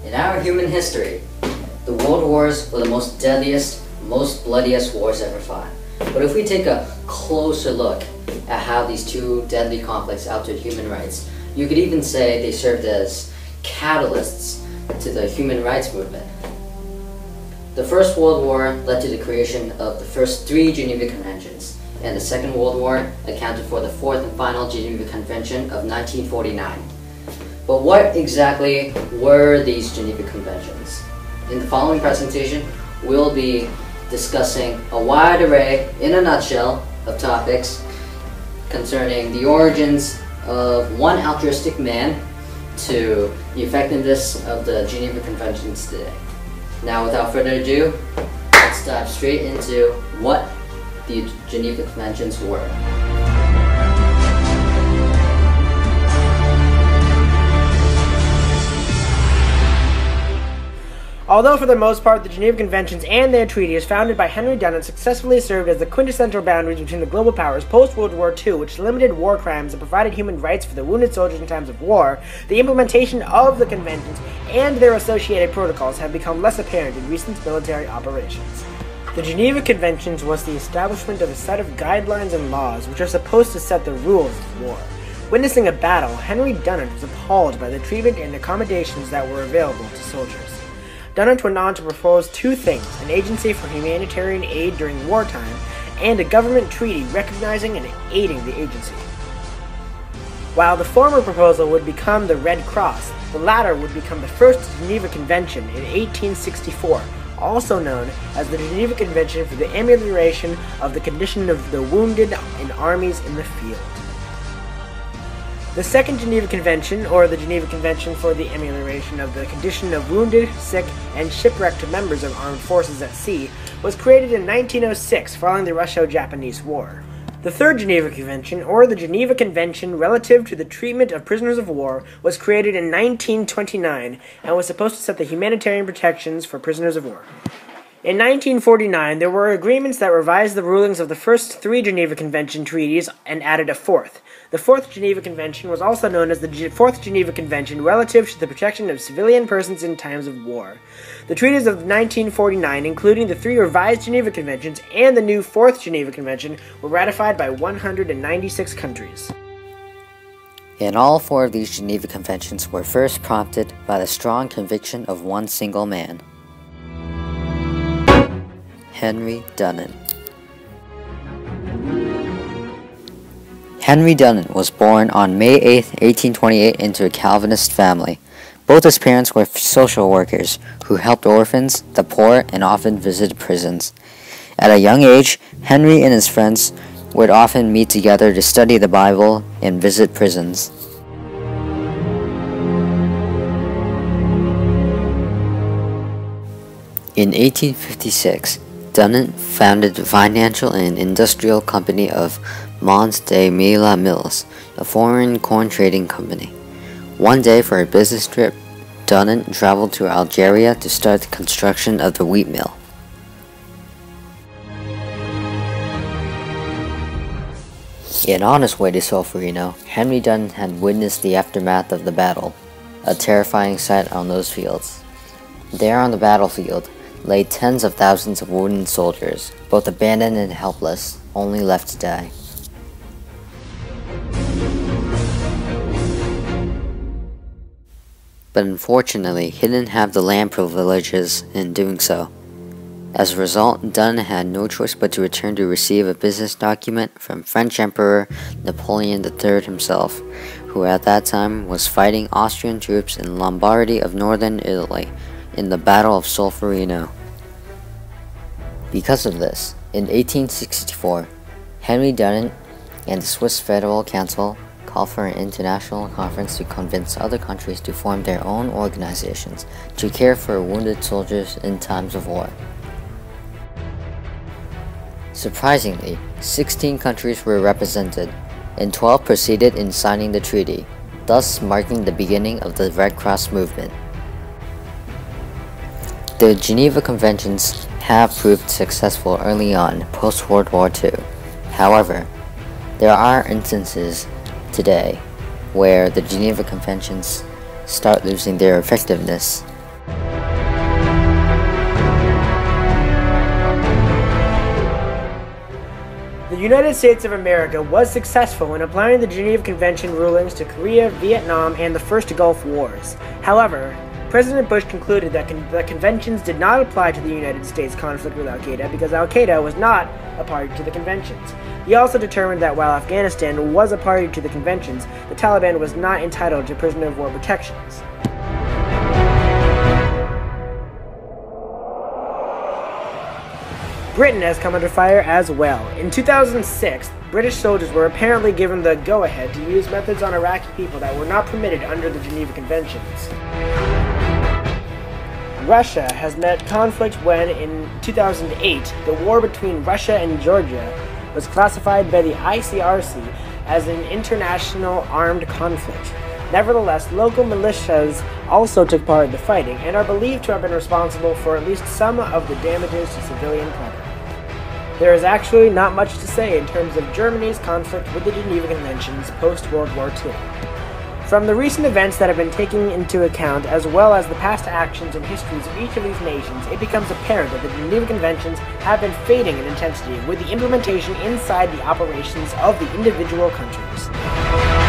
In our human history, the world wars were the most deadliest, most bloodiest wars ever fought. But if we take a closer look at how these two deadly conflicts altered human rights, you could even say they served as catalysts to the human rights movement. The First World War led to the creation of the first 3 Geneva Conventions, and the Second World War accounted for the 4th and final Geneva Convention of 1949. But what exactly were these Geneva Conventions? In the following presentation, we'll be discussing a wide array, in a nutshell, of topics concerning the origins of one altruistic man to the effectiveness of the Geneva Conventions today. Now, without further ado, let's dive straight into what the Geneva Conventions were. Although for the most part the Geneva Conventions and their treaties founded by Henry Dunant successfully served as the quintessential boundaries between the global powers post-World War II, which limited war crimes and provided human rights for the wounded soldiers in times of war, the implementation of the conventions and their associated protocols have become less apparent in recent military operations. The Geneva Conventions was the establishment of a set of guidelines and laws which are supposed to set the rules of war. Witnessing a battle, Henry Dunant was appalled by the treatment and accommodations that were available to soldiers. Dunant went on to propose 2 things: an agency for humanitarian aid during wartime, and a government treaty recognizing and aiding the agency. While the former proposal would become the Red Cross, the latter would become the First Geneva Convention in 1864, also known as the Geneva Convention for the Amelioration of the Condition of the Wounded in Armies in the Field. The Second Geneva Convention, or the Geneva Convention for the Amelioration of the Condition of Wounded, Sick, and Shipwrecked Members of Armed Forces at Sea, was created in 1906 following the Russo-Japanese War. The Third Geneva Convention, or the Geneva Convention relative to the treatment of prisoners of war, was created in 1929 and was supposed to set the humanitarian protections for prisoners of war. In 1949, there were agreements that revised the rulings of the first 3 Geneva Convention treaties and added a 4th. The Fourth Geneva Convention was also known as the Fourth Geneva Convention relative to the protection of civilian persons in times of war. The treaties of 1949, including the 3 revised Geneva Conventions and the new Fourth Geneva Convention, were ratified by 196 countries. And all 4 of these Geneva Conventions were first prompted by the strong conviction of one single man: Henry Dunant. Henry Dunant was born on May 8, 1828 into a Calvinist family. Both his parents were social workers who helped orphans, the poor, and often visited prisons. At a young age, Henry and his friends would often meet together to study the Bible and visit prisons. In 1856, Dunant founded the financial and industrial company of Mons de Mila Mills, a foreign corn trading company. One day, for a business trip, Dunant traveled to Algeria to start the construction of the wheat mill. And on his way to Solferino, Henry Dunant had witnessed the aftermath of the battle, a terrifying sight on those fields. There on the battlefield lay tens of thousands of wounded soldiers, both abandoned and helpless, only left to die. But unfortunately, he didn't have the land privileges in doing so. As a result, Dunant had no choice but to return to receive a business document from French Emperor Napoleon III himself, who at that time was fighting Austrian troops in Lombardy of northern Italy in the Battle of Solferino. Because of this, in 1864, Henry Dunant and the Swiss Federal Council called for an international conference to convince other countries to form their own organizations to care for wounded soldiers in times of war. Surprisingly, 16 countries were represented, and 12 proceeded in signing the treaty, thus marking the beginning of the Red Cross movement. The Geneva Conventions have proved successful early on, post-World War II. However, there are instances today where the Geneva Conventions start losing their effectiveness. The United States of America was successful in applying the Geneva Convention rulings to Korea, Vietnam, and the first Gulf Wars. However, President Bush concluded that the conventions did not apply to the United States conflict with Al-Qaeda because Al-Qaeda was not a party to the conventions. He also determined that while Afghanistan was a party to the conventions, the Taliban was not entitled to prisoner of war protections. Britain has come under fire as well. In 2006, British soldiers were apparently given the go-ahead to use methods on Iraqi people that were not permitted under the Geneva Conventions. Russia has met conflict when, in 2008, the war between Russia and Georgia was classified by the ICRC as an international armed conflict. Nevertheless, local militias also took part in the fighting and are believed to have been responsible for at least some of the damages to civilian property. There is actually not much to say in terms of Germany's conflict with the Geneva Conventions post-World War II. From the recent events that have been taken into account, as well as the past actions and histories of each of these nations, it becomes apparent that the Geneva Conventions have been fading in intensity with the implementation inside the operations of the individual countries.